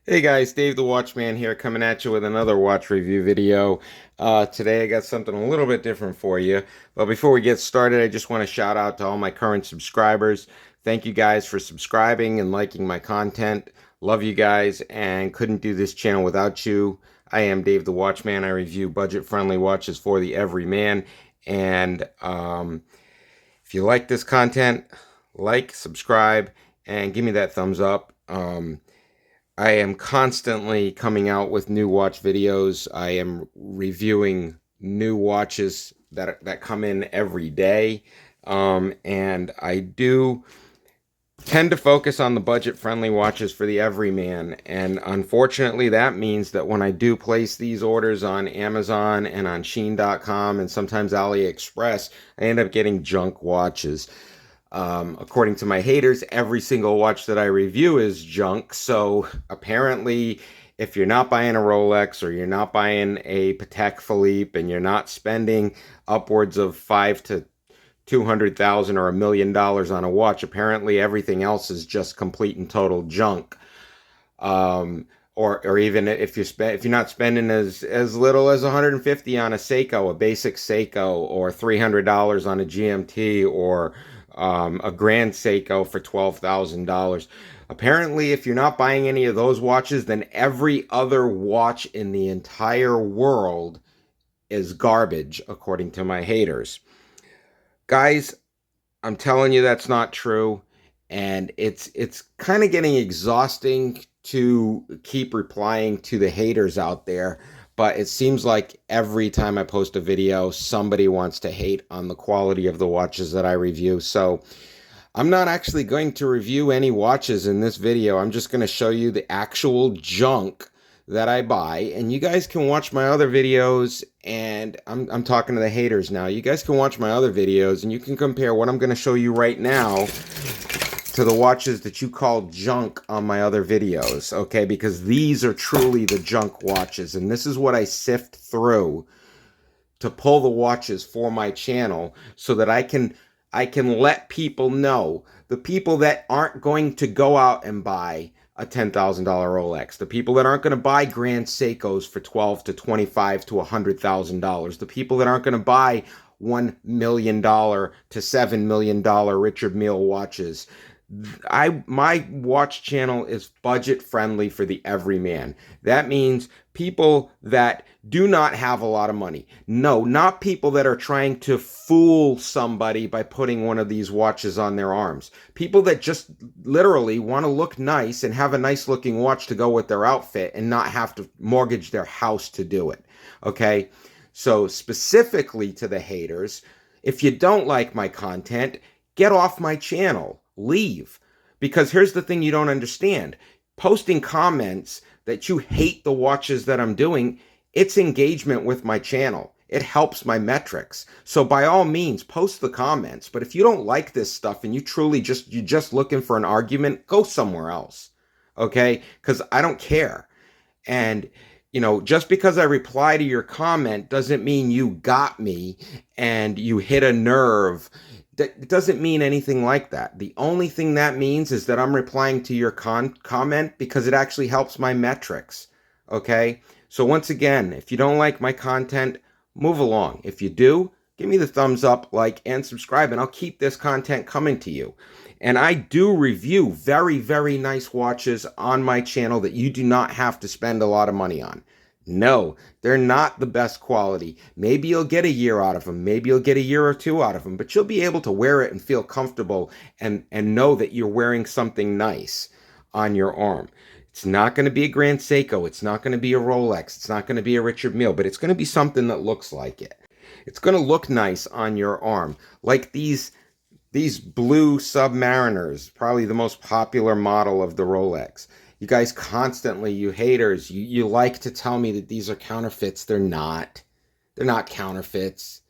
Hey guys, Dave the Watchman here coming at you with another watch review video. Today I got something a little bit different for you. But before we get started, I just want to shout out to all my current subscribers. Thank you guys for subscribing and liking my content. Love you guys and couldn't do this channel without you. I am Dave the Watchman. I review budget-friendly watches for the everyman. And if you like this content, like, subscribe, and give me that thumbs up. I am constantly coming out with new watch videos. I am reviewing new watches that come in every day. And I do tend to focus on the budget-friendly watches for the everyman. And unfortunately, that means that when I do place these orders on Amazon and on Shein.com and sometimes AliExpress, I end up getting junk watches. According to my haters, every single watch that I review is junk. So apparently, if you're not buying a Rolex or you're not buying a Patek Philippe and you're not spending upwards of five to 200,000 or $1 million on a watch, apparently everything else is just complete and total junk. Or even if you're not spending as little as 150 on a Seiko, a basic Seiko, or $300 on a GMT, or a Grand Seiko for $12,000. Apparently, if you're not buying any of those watches, then every other watch in the entire world is garbage, according to my haters. Guys, I'm telling you that's not true, and it's kind of getting exhausting to keep replying to the haters out there, but it seems like every time I post a video, somebody wants to hate on the quality of the watches that I review. So I'm not actually going to review any watches in this video. I'm just going to show you the actual junk that I buy, and you guys can watch my other videos. And I'm talking to the haters now. You guys can watch my other videos and you can compare what I'm going to show you right now to the watches that you call junk on my other videos, okay? Because these are truly the junk watches, and this is what I sift through to pull the watches for my channel so that I can let people know, the people that aren't going to go out and buy a $10,000 Rolex, the people that aren't going to buy Grand Seikos for $12 to $25 to $100,000, the people that aren't going to buy $1 million to $7 million Richard Mille watches. My watch channel is budget friendly for the everyman. That means people that do not have a lot of money. No, not people that are trying to fool somebody by putting one of these watches on their arms. People that just literally want to look nice and have a nice looking watch to go with their outfit and not have to mortgage their house to do it. Okay? So specifically to the haters, if you don't like my content, get off my channel. Leave. Because here's the thing you don't understand. Posting comments that you hate the watches that I'm doing, it's engagement with my channel. It helps my metrics. So by all means, post the comments. But if you don't like this stuff and you're just looking for an argument, go somewhere else. Okay? Because I don't care. And just because I reply to your comment doesn't mean you got me and you hit a nerve. That doesn't mean anything like that. The only thing that means is that I'm replying to your comment because it actually helps my metrics. Okay? So once again, if you don't like my content, move along. If you do, give me the thumbs up, like, and subscribe, and I'll keep this content coming to you. And I do review very, very nice watches on my channel that you do not have to spend a lot of money on. No, they're not the best quality. Maybe you'll get a year out of them. Maybe you'll get a year or two out of them, but you'll be able to wear it and feel comfortable and know that you're wearing something nice on your arm. It's not going to be a Grand Seiko. It's not going to be a Rolex. It's not going to be a Richard Mille, but it's going to be something that looks like it. It's going to look nice on your arm. Like these blue Submariners, probably the most popular model of the Rolex. You guys constantly, you haters, you like to tell me that these are counterfeits. They're not. They're not counterfeits.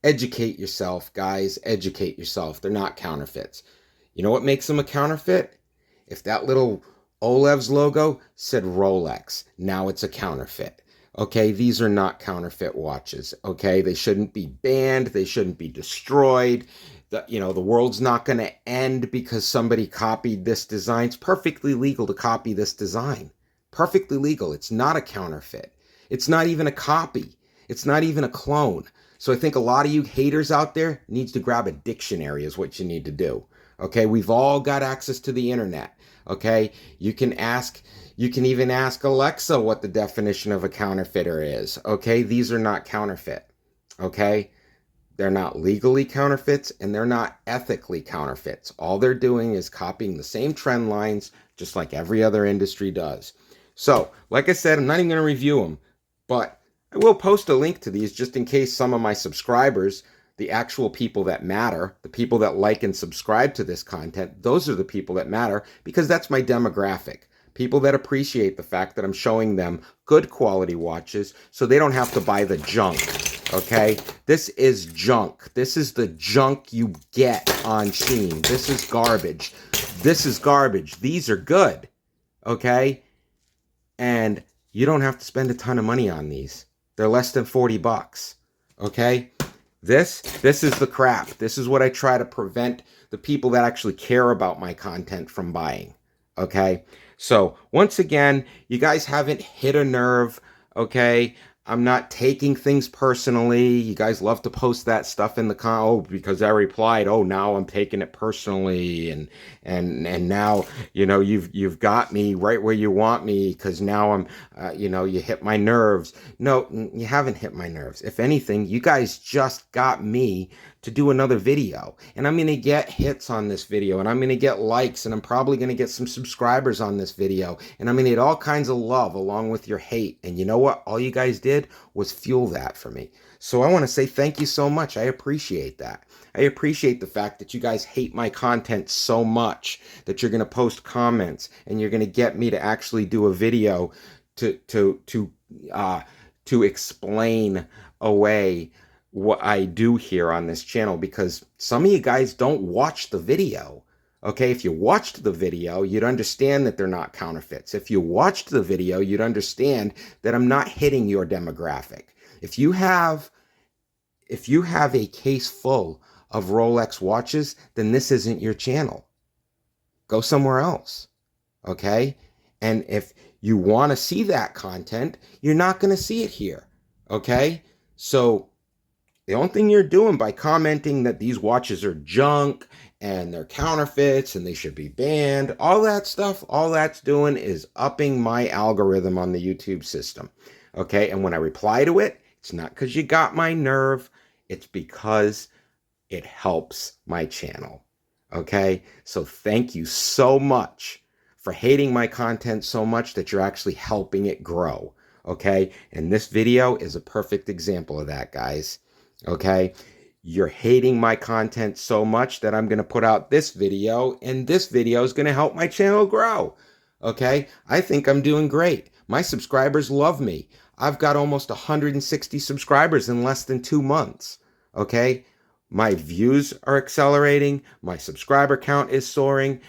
Educate yourself, guys. Educate yourself. They're not counterfeits. You know what makes them a counterfeit? If that little Olev's logo said Rolex, now it's a counterfeit. Okay, these are not counterfeit watches. Okay, they shouldn't be banned. They shouldn't be destroyed. The world's not going to end because somebody copied this design. It's perfectly legal to copy this design. Perfectly legal. It's not a counterfeit. It's not even a copy. It's not even a clone. So I think a lot of you haters out there needs to grab a dictionary is what you need to do. Okay, we've all got access to the internet. Okay, you can even ask Alexa what the definition of a counterfeiter is. Okay, these are not counterfeit. Okay, they're not legally counterfeits and they're not ethically counterfeits. All they're doing is copying the same trend lines just like every other industry does. So, like I said, I'm not even going to review them, but I will post a link to these just in case some of my subscribers, the actual people that matter, the people that like and subscribe to this content, those are the people that matter because that's my demographic. People that appreciate the fact that I'm showing them good quality watches so they don't have to buy the junk. Okay? This is junk. This is the junk you get on Shein. This is garbage. This is garbage. These are good. Okay? And you don't have to spend a ton of money on these. They're less than 40 bucks. Okay? This is the crap. This is what I try to prevent the people that actually care about my content from buying. Okay? So, once again, you guys haven't hit a nerve, okay? I'm not taking things personally. You guys love to post that stuff in the because I replied, oh, now I'm taking it personally, and now you've got me right where you want me because now I'm you hit my nerves. No, you haven't hit my nerves. If anything, you guys just got me to do another video, and I'm going to get hits on this video, and I'm going to get likes, and I'm probably going to get some subscribers on this video, and I'm going to get all kinds of love along with your hate. And you know what? All you guys did was fuel that for me. So I want to say thank you so much. I appreciate that. I appreciate the fact that you guys hate my content so much that you're going to post comments and you're going to get me to actually do a video to explain away what I do here on this channel, because some of you guys don't watch the video. Okay, if you watched the video, you'd understand that they're not counterfeits. If you watched the video, you'd understand that I'm not hitting your demographic. If you have a case full of Rolex watches, then this isn't your channel. Go somewhere else. Okay? And if you want to see that content, you're not going to see it here. Okay? So the only thing you're doing by commenting that these watches are junk and they're counterfeits and they should be banned, all that stuff, all that's doing is upping my algorithm on the YouTube system. Okay? And when I reply to it, it's not because you got my nerve. It's because it helps my channel. Okay? So thank you so much for hating my content so much that you're actually helping it grow. Okay? And this video is a perfect example of that, guys. Okay, you're hating my content so much that I'm going to put out this video, and this video is going to help my channel grow. Okay, I think I'm doing great. My subscribers love me. I've got almost 160 subscribers in less than 2 months. Okay, my views are accelerating. My subscriber count is soaring.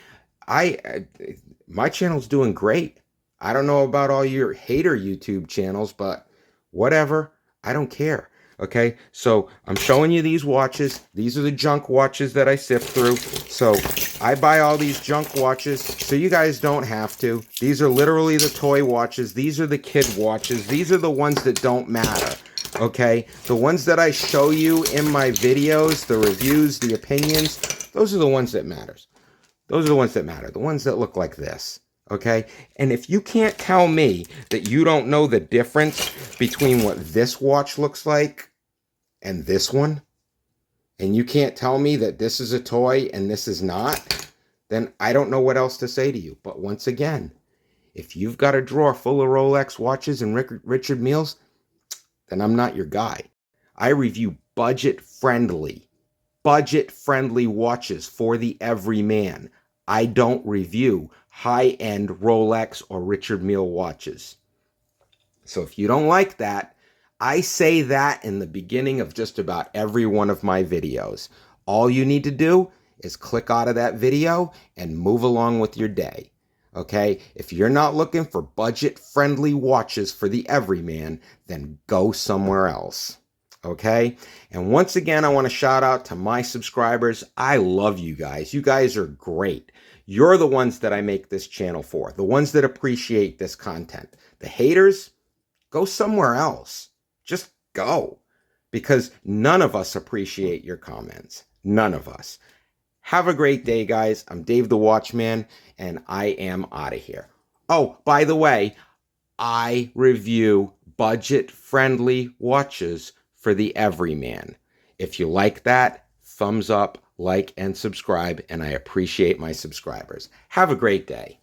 My channel's doing great. I don't know about all your hater YouTube channels, but whatever. I don't care. Okay, so I'm showing you these watches. These are the junk watches that I sift through. So I buy all these junk watches so you guys don't have to. These are literally the toy watches. These are the kid watches. These are the ones that don't matter. Okay, the ones that I show you in my videos, the reviews, the opinions, those are the ones that matters. Those are the ones that matter. The ones that look like this. Okay, and if you can't tell me that you don't know the difference between what this watch looks like and this one, and you can't tell me that this is a toy and this is not, then I don't know what else to say to you. But once again, if you've got a drawer full of Rolex watches and Richard Milles, then I'm not your guy. I review budget-friendly watches for the everyman. I don't review high-end Rolex or Richard Mille watches. So if you don't like that, I say that in the beginning of just about every one of my videos. All you need to do is click out of that video and move along with your day. Okay? If you're not looking for budget-friendly watches for the everyman, then go somewhere else. Okay? And once again, I want to shout out to my subscribers. I love you guys. You guys are great. You're the ones that I make this channel for, the ones that appreciate this content. The haters, go somewhere else. Just go. Because none of us appreciate your comments. None of us. Have a great day, guys. I'm Dave the Watchman, and I am out of here. Oh, by the way, I review budget-friendly watches for the everyman. If you like that, thumbs up, like, and subscribe, and I appreciate my subscribers. Have a great day.